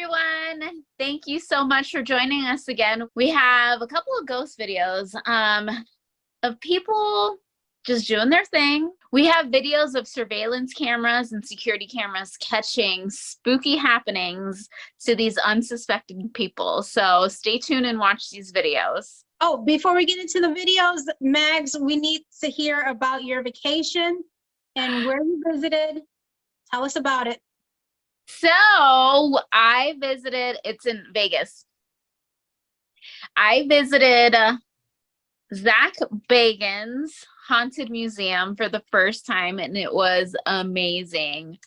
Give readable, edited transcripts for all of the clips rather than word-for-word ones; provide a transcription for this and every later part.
everyone. Thank you so much for joining us again. We have a couple of ghost videos of people just doing their thing. We have videos of surveillance cameras and security cameras catching spooky happenings to these unsuspecting people. So stay tuned and watch these videos. Oh, before we get into the videos, Mags, we need to hear about your vacation and where you visited. Tell us about it. So I visited, it's in Vegas. I visited Zach Bagans' Haunted Museum for the first time, and it was amazing.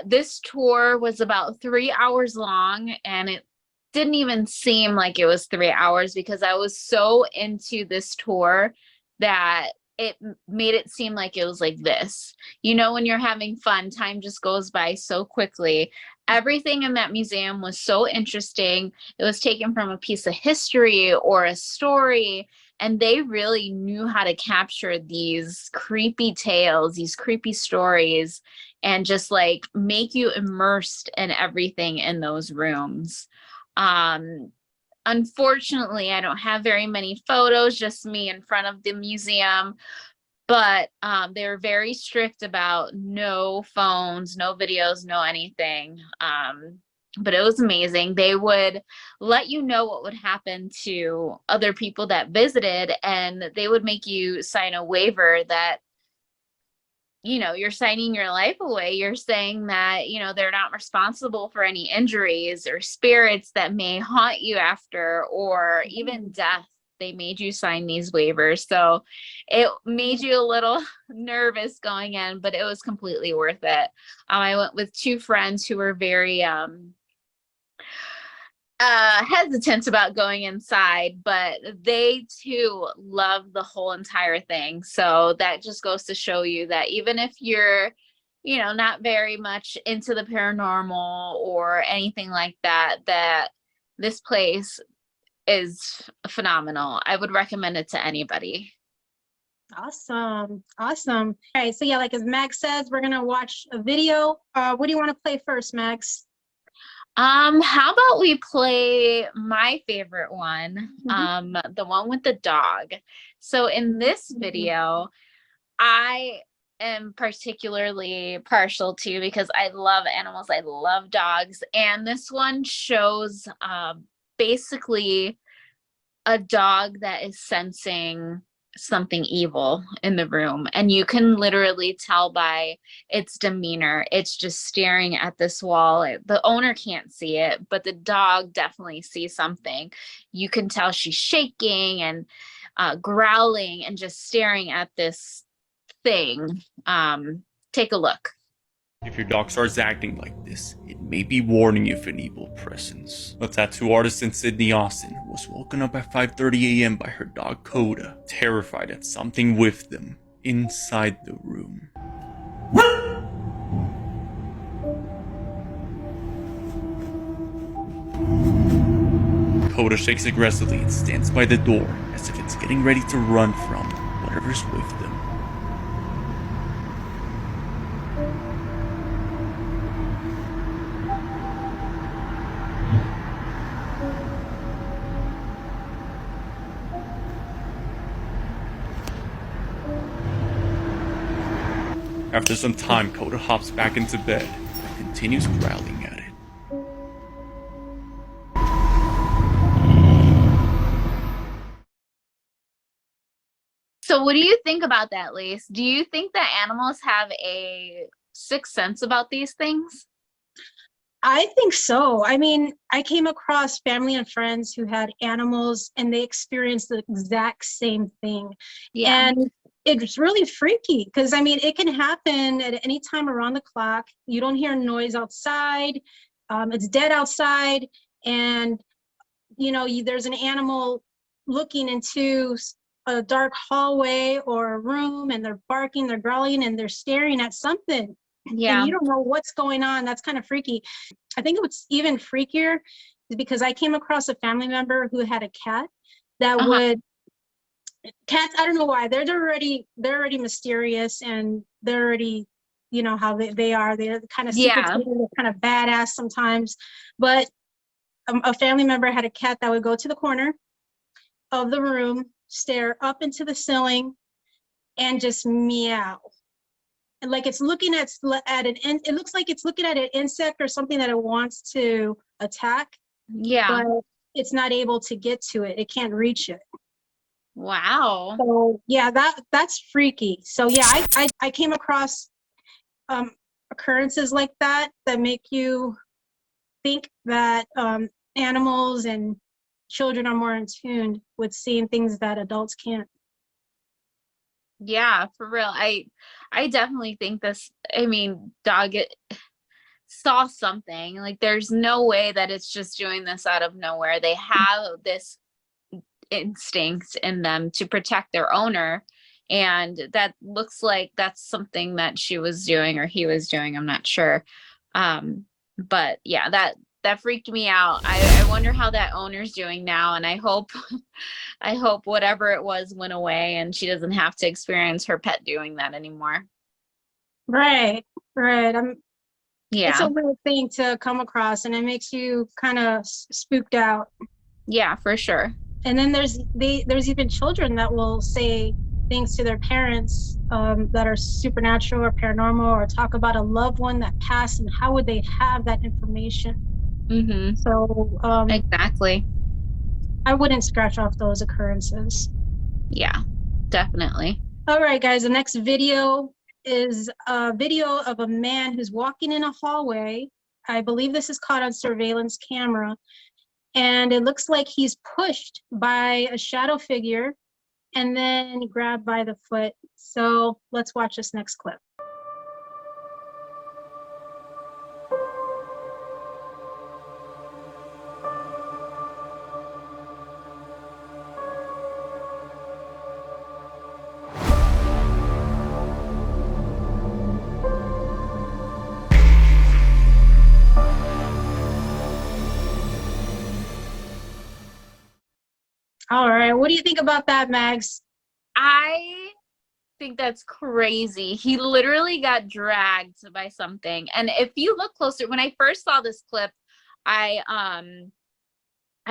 This tour was about 3 hours long, and it didn't even seem like it was 3 hours because I was so into this tour that it made it seem like it was like this. You know, when you're having fun, time just goes by so quickly. Everything in that museum was so interesting. It was taken from a piece of history or a story, and they really knew how to capture these creepy tales, these creepy stories, and just like make you immersed in everything in those rooms. Unfortunately, I don't have very many photos, just me in front of the museum, but they were very strict about no phones, no videos, no anything. But it was amazing. They would let you know what would happen to other people that visited, and they would make you sign a waiver that, you know, you're signing your life away. You're saying that, you know, they're not responsible for any injuries or spirits that may haunt you after, or even death. They made you sign these waivers. So it made you a little nervous going in, but it was completely worth it. I went with two friends who were very hesitant about going inside, but they too love the whole entire thing. So that just goes to show you that even if you're, you know, not very much into the paranormal or anything like that, that this place is phenomenal. I would recommend it to anybody. Awesome. Awesome. All right. So yeah, like as Max says, we're going to watch a video. What do you want to play first, Max? How about we play my favorite one, the one with the dog. So in this video, I am particularly partial to, because I love animals, I love dogs, and this one shows basically a dog that is sensing something evil in the room, and you can literally tell by its demeanor. It's just staring at this wall. The owner can't see it, but the dog definitely sees something. You can tell she's shaking and growling and just staring at this thing. Take a look. If your dog starts acting like this, it may be warning you of an evil presence. A tattoo artist in Sydney, Austin, was woken up at 5:30 a.m. by her dog Coda, terrified at something with them inside the room. Coda shakes aggressively and stands by the door as if it's getting ready to run from whatever's with them. After some time, Coda hops back into bed and continues growling at it. So what do you think about that, Lise? Do you think that animals have a sixth sense about these things? I think so. I mean, I came across family and friends who had animals and they experienced the exact same thing. Yeah. And it's really freaky because, I mean, it can happen at any time around the clock. You don't hear noise outside. It's dead outside. And, you know, there's an animal looking into a dark hallway or a room, and they're barking, they're growling, and they're staring at something. Yeah. And you don't know what's going on. That's kind of freaky. I think what's even freakier is because I came across a family member who had a cat that would, cats, I don't know why, they're already mysterious, and they're already you know how they are. They're kind of Yeah. secretive, they're kind of badass sometimes. But a family member had a cat that would go to the corner of the room, stare up into the ceiling, and just meow. And like it's looking at it looks like it's looking at an insect or something that it wants to attack, Yeah. but it's not able to get to it. It can't reach it. Wow. So yeah, that's freaky. So yeah, I came across occurrences like that make you think that animals and children are more in tune with seeing things that adults can't. Yeah, for real. I definitely think this, I mean, dog it saw something. Like there's no way that it's just doing this out of nowhere. They have this instinct in them to protect their owner, and that looks like that's something that she was doing or he was doing. I'm not sure. But yeah, that freaked me out. I wonder how that owner's doing now, and I hope I hope whatever it was went away and she doesn't have to experience her pet doing that anymore. Right. It's Yeah. a weird thing to come across, and it makes you kind of spooked out. Yeah, for sure. And then there's even children that will say things to their parents that are supernatural or paranormal, or talk about a loved one that passed and how would they have that information. Mm-hmm. So Exactly. I wouldn't scratch off those occurrences. Yeah, definitely. All right, guys, the next video is a video of a man who's walking in a hallway. I believe this is caught on surveillance camera. And it looks like he's pushed by a shadow figure and then grabbed by the foot. So let's watch this next clip. All right, what do you think about that, Mags? I think that's crazy. He literally got dragged by something. And if you look closer, when I first saw this clip, I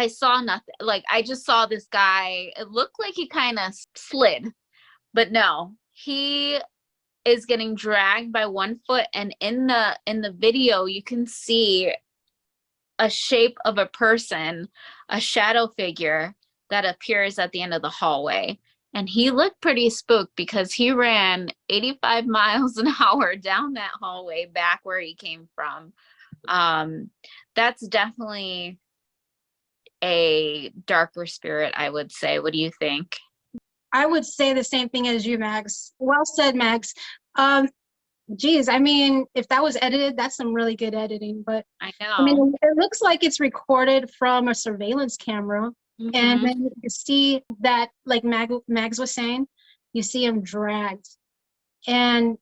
saw nothing. Like I just saw this guy. It looked like he kind of slid, but no, he is getting dragged by one foot, and in the video you can see a shape of a person, a shadow figure that appears at the end of the hallway. And he looked pretty spooked because he ran 85 miles an hour down that hallway back where he came from. That's definitely a darker spirit, I would say. What do you think? I would say the same thing as you, Mags. Well said, Mags. Geez, I mean, if that was edited, that's some really good editing. But I I mean, know. it looks like it's recorded from a surveillance camera. And then you see that, like Mags was saying, you see him dragged. And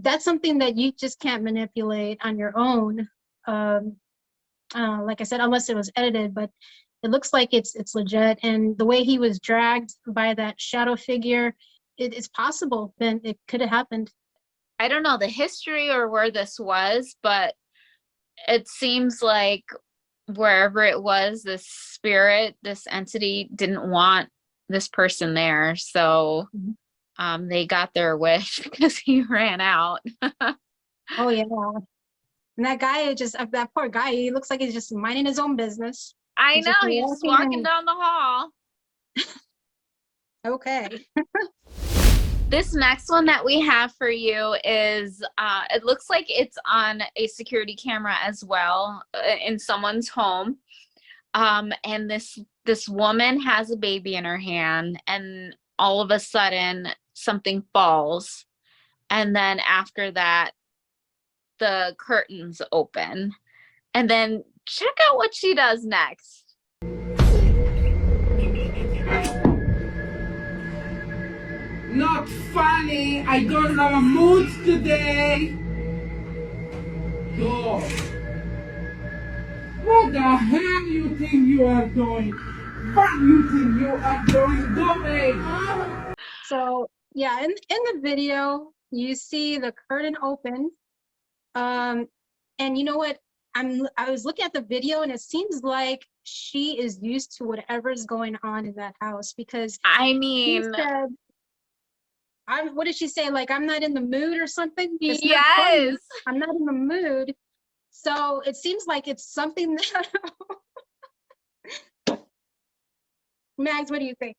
that's something that you just can't manipulate on your own. Like I said, unless it was edited, but it looks like it's legit. And the way he was dragged by that shadow figure, it's possible. Then it could have happened. I don't know the history or where this was, but it seems like wherever it was, this spirit, this entity didn't want this person there. So they got their wish because he ran out. Oh, yeah. And that guy, that poor guy, he looks like he's just minding his own business. I know, he's just walking down the hall. Okay. This next one that we have for you is, it looks like it's on a security camera as well in someone's home. And this woman has a baby in her hand, and all of a sudden something falls. And then after that, the curtains open. And then check out what she does next. Not funny. I don't have a mood today. Dog. What the hell you think you are doing? What you think you are doing? Go away. So yeah, in the video, You see the curtain open. And you know what? I was looking at the video and it seems like she is used to whatever's going on in that house because I she mean, said, what did she say? Like, I'm not in the mood or something? It's not funny. yes. I'm not in the mood. So it seems like it's something that Mags, what do you think?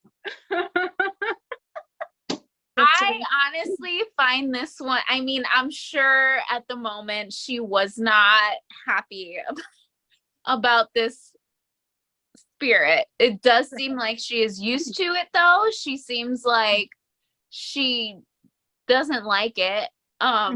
I honestly find this one, I mean, I'm sure at the moment she was not happy about this spirit. It does seem like she is used to it though. She seems like she doesn't like it. I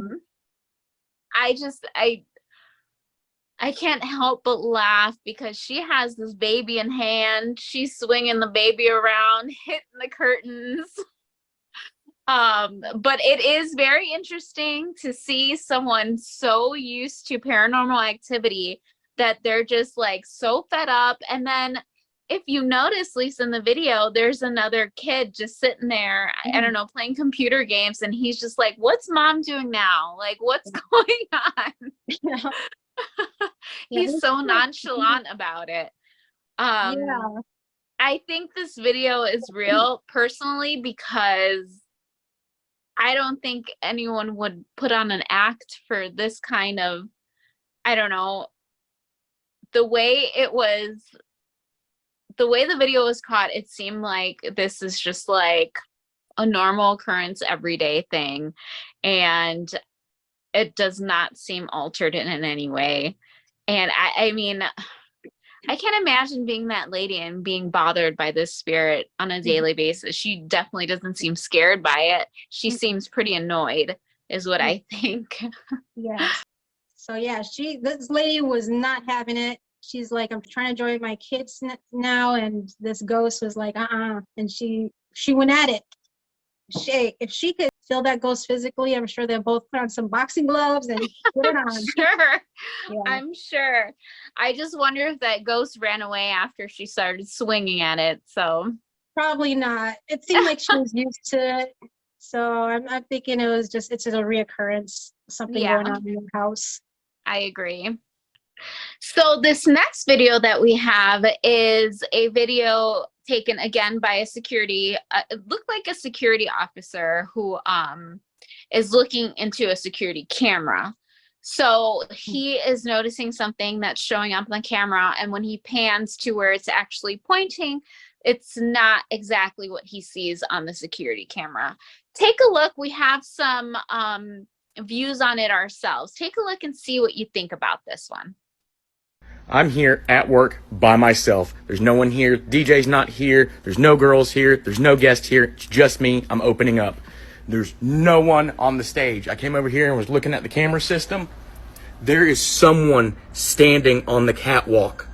can't help but laugh because she has this baby in hand. She's swinging the baby around, hitting the curtains. But it is very interesting to see someone so used to paranormal activity that they're just like so fed up. And then if you notice, Lisa, in the video, there's another kid just sitting there, I don't know, playing computer games, and he's just like, what's mom doing now? Like, what's going on? Yeah. He's so nonchalant about it. Yeah. I think this video is real personally because I don't think anyone would put on an act for this kind of, I don't know, the way the video was caught, it seemed like this is just like a normal occurrence, everyday thing. And it does not seem altered in any way. And I mean, I can't imagine being that lady and being bothered by this spirit on a daily basis. She definitely doesn't seem scared by it. She seems pretty annoyed, is what I think. Yes. So yeah, this lady was not having it. She's like, I'm trying to enjoy my kids now, and this ghost was like, and she went at it. If she could feel that ghost physically, I'm sure they'll both put on some boxing gloves and put it on. Sure. Yeah. I'm sure. I just wonder if that ghost ran away after she started swinging at it. So probably not. It seemed like she was used to it. So I'm thinking it's just a reoccurrence, something going on in the house. I agree. So this next video that we have is a video taken again by a security, it looked like a security officer who is looking into a security camera. So he is noticing something that's showing up on the camera, and when he pans to where it's actually pointing, it's not exactly what he sees on the security camera. Take a look. We have some views on it ourselves. Take a look and see what you think about this one. I'm here at work by myself. There's no one here. DJ's not here. There's no girls here. There's no guests here. It's just me. I'm opening up. There's no one on the stage. I came over here and was looking at the camera system. There is someone standing on the catwalk.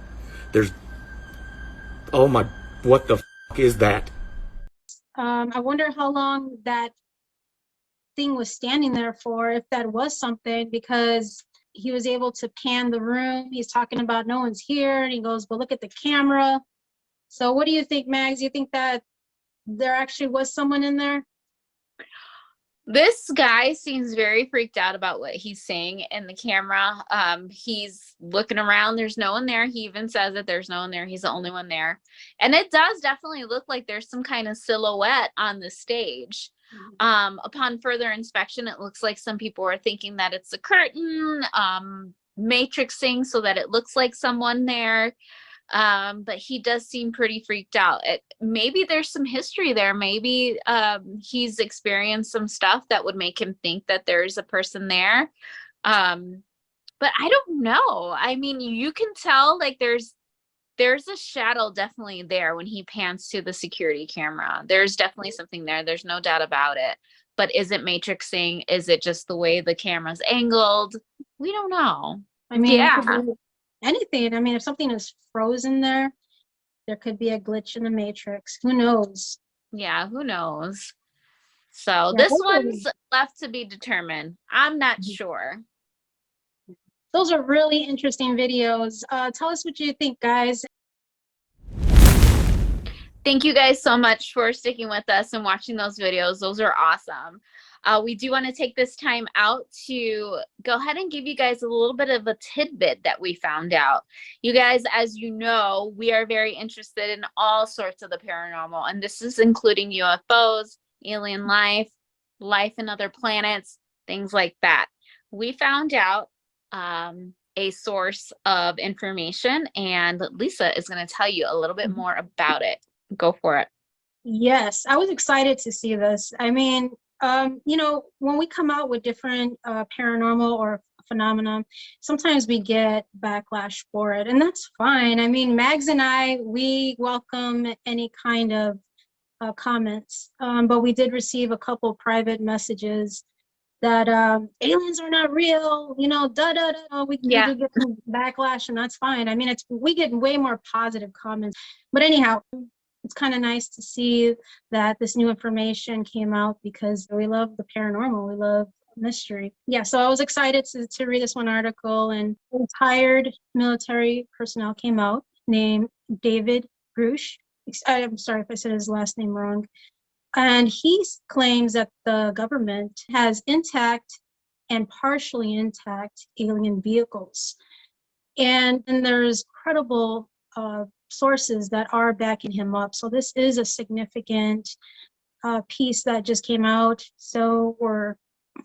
Oh my, what the f is that? I wonder how long that thing was standing there for, if that was something, because he was able to pan the room. He's talking about no one's here, and he goes, but look at the camera. So what do you think, Mags? You think that there actually was someone in there? This guy seems very freaked out about what he's seeing in the camera. He's looking around. There's no one there. He even says that there's no one there. He's the only one there. And it does definitely look like there's some kind of silhouette on the stage. Upon further inspection, it looks like some people are thinking that it's a curtain, matrixing so that it looks like someone there. But he does seem pretty freaked out. Maybe there's some history there. Maybe he's experienced some stuff that would make him think that there's a person there. But I don't know. I mean, you can tell like there's a shadow definitely there when he pans to the security camera. There's definitely something there. There's no doubt about it. But is it matrixing? Is it just the way the camera's angled? We don't know. I mean, yeah. Anything. I mean, if something is frozen there could be a glitch in the matrix. Who knows? Yeah, who knows? So this one's left to be determined. I'm not sure. Those are really interesting videos. Tell us what you think, guys. Thank you guys so much for sticking with us and watching those videos. Those are awesome. We do want to take this time out to go ahead and give you guys a little bit of a tidbit that we found out. You guys, as you know, we are very interested in all sorts of the paranormal, and this is including UFOs, alien life, life in other planets, things like that. We found out a source of information, and Lisa is going to tell you a little bit more about it. Go for it. Yes, I was excited to see this. I mean, you know, when we come out with different paranormal or phenomena, sometimes we get backlash for it, and that's fine. I mean, Mags and I, we welcome any kind of comments, but we did receive a couple private messages that aliens are not real, you know, da da da. We did get some backlash, and that's fine. I mean, we get way more positive comments, but anyhow, it's kind of nice to see that this new information came out because we love the paranormal, we love mystery. Yeah, so I was excited to read this one article, and a retired military personnel came out named David Grush. I'm sorry if I said his last name wrong. And he claims that the government has intact and partially intact alien vehicles. And there's credible sources that are backing him up. So this is a significant piece that just came out. So we're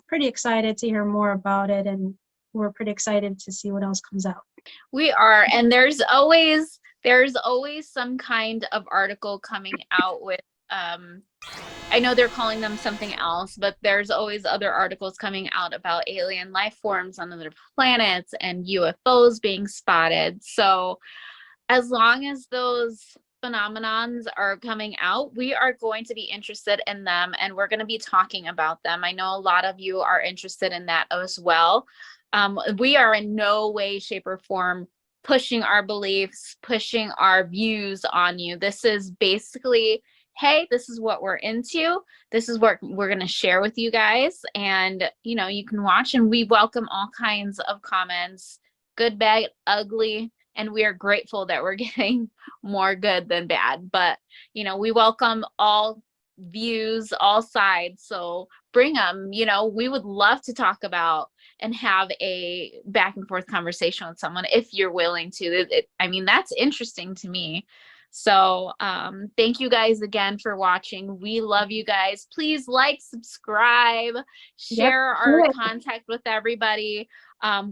pretty excited to hear more about it, and we're pretty excited to see what else comes out. We are, and there's always some kind of article coming out with I know they're calling them something else, but there's always other articles coming out about alien life forms on other planets and UFOs being spotted. So as long as those phenomenons are coming out, we are going to be interested in them, and we're going to be talking about them. I know a lot of you are interested in that as well. We are in no way, shape, or form pushing our beliefs, pushing our views on you. This is basically, hey, this is what we're into. This is what we're going to share with you guys. And, you know, you can watch, and we welcome all kinds of comments, good, bad, ugly. And we are grateful that we're getting more good than bad. But, you know, we welcome all views, all sides. So bring them. You know, we would love to talk about and have a back and forth conversation with someone if you're willing to. I mean, that's interesting to me. So thank you guys again for watching. We love you guys. Please like, subscribe, share our contact with everybody.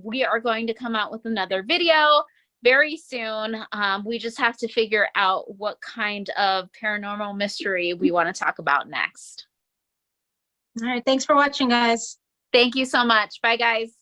We are going to come out with another video very soon. We just have to figure out what kind of paranormal mystery we want to talk about next. All right, thanks for watching, guys. Thank you so much. Bye, guys.